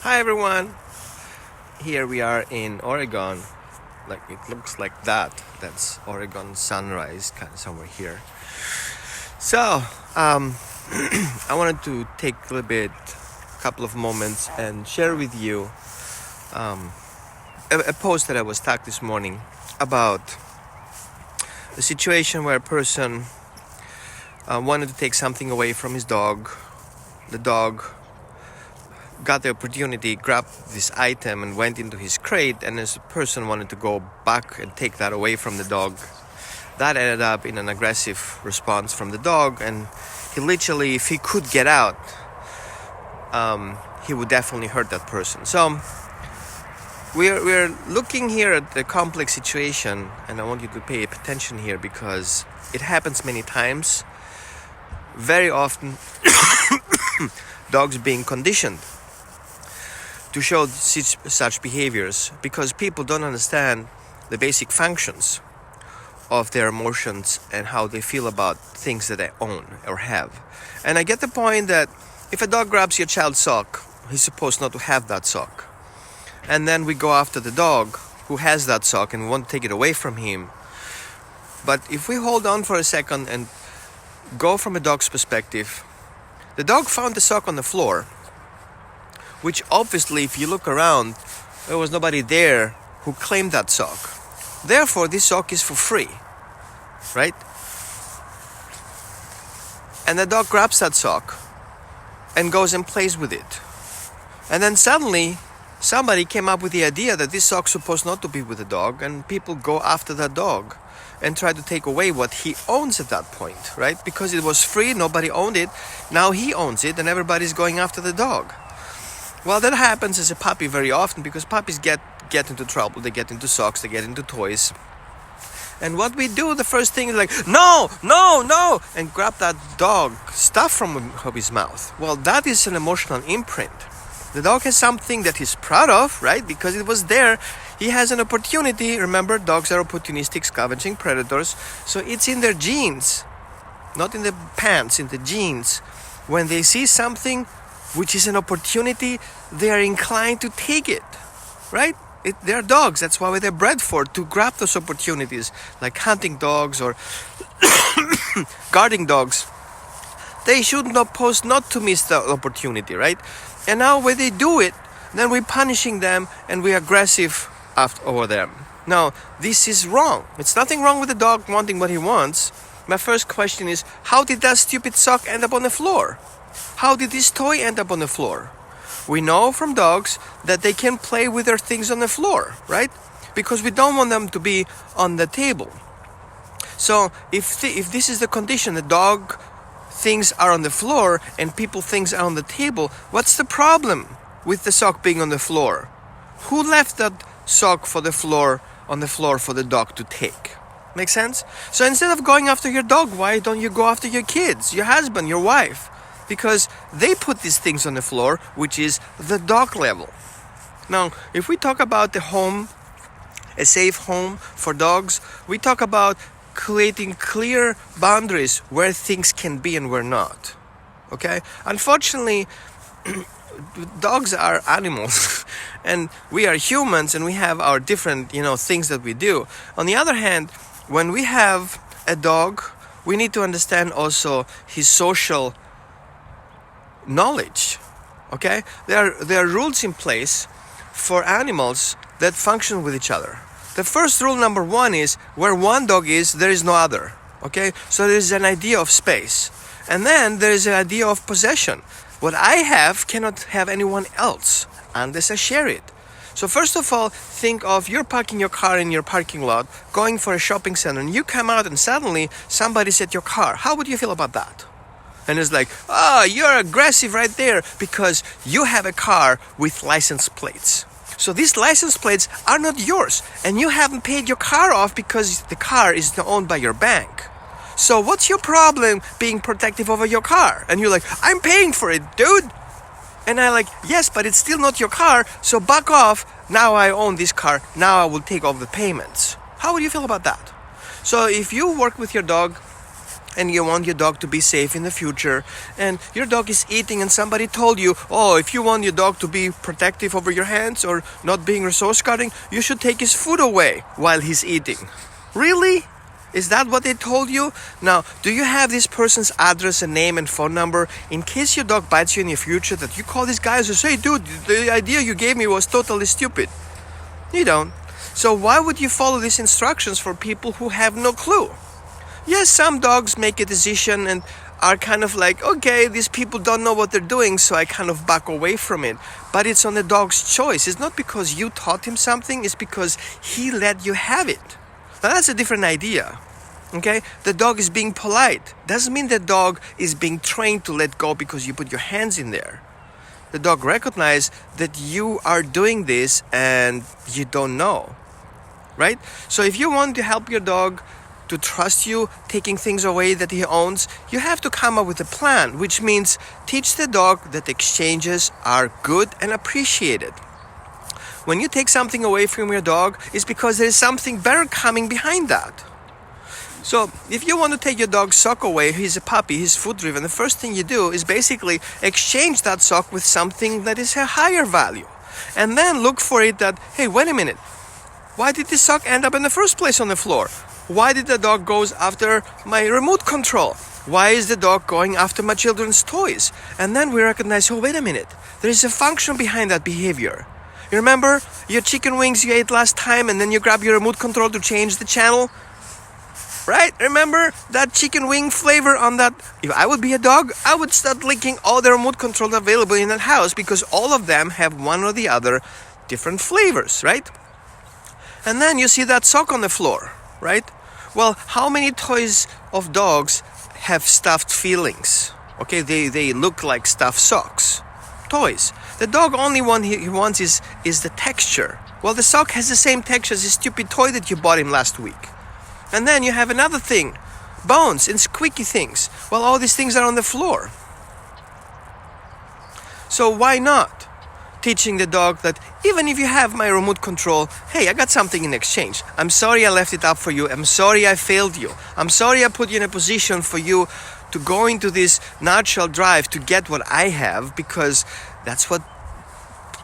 Hi everyone. Here we are in Oregon. Like it looks like that. That's Oregon sunrise, kind of somewhere here. So, I wanted to take a little bit, couple of moments, and share with you a post that I was tagged this morning about a situation where a person wanted to take something away from his dog. The dog got the opportunity, grabbed this item and went into his crate, and this person wanted to go back and take that away from the dog. That ended up in an aggressive response from the dog, and he literally, if he could get out, he would definitely hurt that person. So we're looking here at the complex situation, and I want you to pay attention here because it happens many times. Very often dogs being conditioned to show such behaviors because people don't understand the basic functions of their emotions and how they feel about things that they own or have. And I get the point that if a dog grabs your child's sock, he's supposed not to have that sock. And then we go after the dog who has that sock and we want to take it away from him. But if we hold on for a second and go from a dog's perspective, the dog found the sock on the floor, which obviously, if you look around, there was nobody there who claimed that sock. Therefore, this sock is for free, right? And the dog grabs that sock and goes and plays with it. And then suddenly, somebody came up with the idea that this sock's supposed not to be with the dog, and people go after that dog and try to take away what he owns at that point, right? Because it was free, nobody owned it, now he owns it, and everybody's going after the dog. Well, that happens as a puppy very often because puppies get into trouble. They get into socks, they get into toys. And what we do, the first thing is like, no, and grab that dog stuff from his mouth. Well, that is an emotional imprint. The dog has something that he's proud of, right? Because it was there. He has an opportunity. Remember, dogs are opportunistic scavenging predators. So it's in their genes, not in the pants, in the genes. When they see something which is an opportunity, they are inclined to take it, right? They're dogs. That's why they're bred for, to grab those opportunities, like hunting dogs or guarding dogs. They should not pose not to miss the opportunity, right? And now when they do it, then we're punishing them and we're aggressive over them. Now, this is wrong. It's nothing wrong with the dog wanting what he wants. My first question is, how did that stupid sock end up on the floor? How did this toy end up on the floor? We know from dogs that they can play with their things on the floor, right? Because we don't want them to be on the table. So if this is the condition, the dog things are on the floor and people things are on the table, what's the problem with the sock being on the floor? Who left that sock on the floor for the dog to take? Make sense? So instead of going after your dog, why don't you go after your kids, your husband, your wife? Because they put these things on the floor, which is the dog level. Now, if we talk about the home, a safe home for dogs, we talk about creating clear boundaries where things can be and where not. Okay? Unfortunately, dogs are animals and we are humans and we have our different, things that we do. On the other hand, when we have a dog, we need to understand also his social knowledge. Okay, there are rules in place for animals that function with each other. The first rule, number one, is where one dog is, there is no other. Okay, so there is an idea of space, and then there is an idea of possession. What I have cannot have anyone else unless I share it. So first of all, think of you're parking your car in your parking lot, going for a shopping center, and you come out and suddenly somebody's at your car. How would you feel about that? And it's like, you're aggressive right there because you have a car with license plates. So these license plates are not yours and you haven't paid your car off because the car is owned by your bank. So what's your problem being protective over your car? And you're like, I'm paying for it, dude. And I'm like, yes, but it's still not your car, so back off. Now I own this car. Now I will take all the payments. How would you feel about that? So if you work with your dog, and you want your dog to be safe in the future, and your dog is eating and somebody told you, oh, if you want your dog to be protective over your hands or not being resource guarding, you should take his food away while he's eating. Really? Is that what they told you? Now, do you have this person's address and name and phone number in case your dog bites you in the future, that you call these guys and say, hey dude, the idea you gave me was totally stupid? You don't. So why would you follow these instructions for people who have no clue? Yes, some dogs make a decision and are kind of like, okay, these people don't know what they're doing, so I kind of back away from it. But it's on the dog's choice. It's not because you taught him something, it's because he let you have it. Now that's a different idea. Okay? The dog is being polite. Doesn't mean the dog is being trained to let go because you put your hands in there. The dog recognizes that you are doing this and you don't know. Right? So if you want to help your dog to trust you, taking things away that he owns, you have to come up with a plan, which means teach the dog that exchanges are good and appreciated. When you take something away from your dog, it's because there is something better coming behind that. So if you want to take your dog's sock away, he's a puppy, he's food driven, the first thing you do is basically exchange that sock with something that is a higher value. And then look for it that, hey, wait a minute, why did this sock end up in the first place on the floor? Why did the dog go after my remote control? Why is the dog going after my children's toys? And then we recognize, oh, wait a minute, there is a function behind that behavior. You remember your chicken wings you ate last time and then you grab your remote control to change the channel? Right? Remember that chicken wing flavor on that? If I would be a dog, I would start licking all the remote control available in that house because all of them have one or the other different flavors, right? And then you see that sock on the floor, right? Well, how many toys of dogs have stuffed feelings? Okay, they look like stuffed socks. Toys. The dog only one he wants is the texture. Well, the sock has the same texture as the stupid toy that you bought him last week. And then you have another thing, bones and squeaky things. Well, all these things are on the floor. So why not teaching the dog that even if you have my remote control, hey, I got something in exchange. I'm sorry I left it up for you. I'm sorry I failed you. I'm sorry I put you in a position for you to go into this natural drive to get what I have, because that's what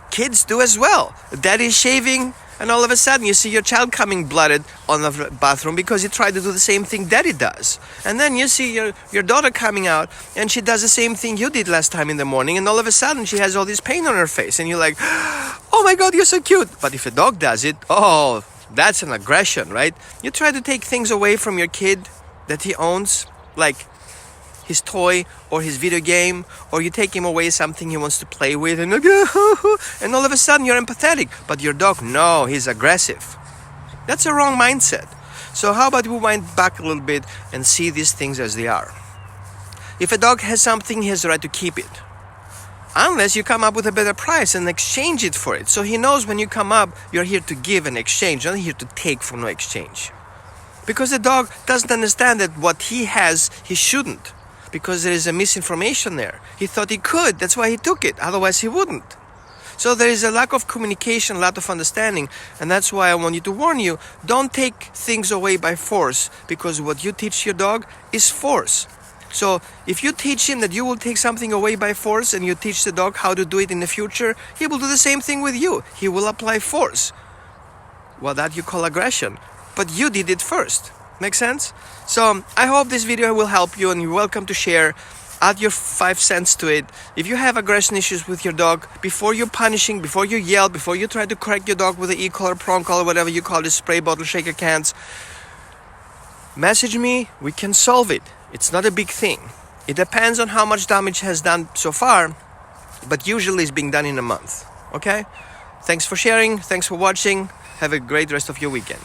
kids do as well. Daddy's shaving, and all of a sudden you see your child coming blooded on the bathroom because he tried to do the same thing daddy does. And then you see your daughter coming out and she does the same thing you did last time in the morning, and all of a sudden she has all this pain on her face and you're like, oh my God, you're so cute. But if a dog does it, oh, that's an aggression, right? You try to take things away from your kid that he owns, like his toy or his video game, or you take him away something he wants to play with, and and all of a sudden you're empathetic. But your dog, no, he's aggressive. That's a wrong mindset. So how about we wind back a little bit and see these things as they are. If a dog has something, he has the right to keep it, unless you come up with a better price and exchange it for it. So he knows when you come up, you're here to give and exchange, not here to take for no exchange. Because the dog doesn't understand that what he has, he shouldn't. Because there is a misinformation there. He thought he could, that's why he took it, otherwise he wouldn't. So there is a lack of communication, a lack of understanding, and that's why I want you to warn you, don't take things away by force, because what you teach your dog is force. So if you teach him that you will take something away by force, and you teach the dog how to do it in the future, he will do the same thing with you. He will apply force. Well, that you call aggression, but you did it first. Make sense? So I hope this video will help you, and you're welcome to share. Add your 5 cents to it. If you have aggression issues with your dog, before you're punishing, before you yell, before you try to correct your dog with an e-collar, prong collar, whatever you call it, spray bottle, shaker cans, message me. We can solve it. It's not a big thing. It depends on how much damage has done so far, but usually it's being done in a month. Okay? Thanks for sharing. Thanks for watching. Have a great rest of your weekend.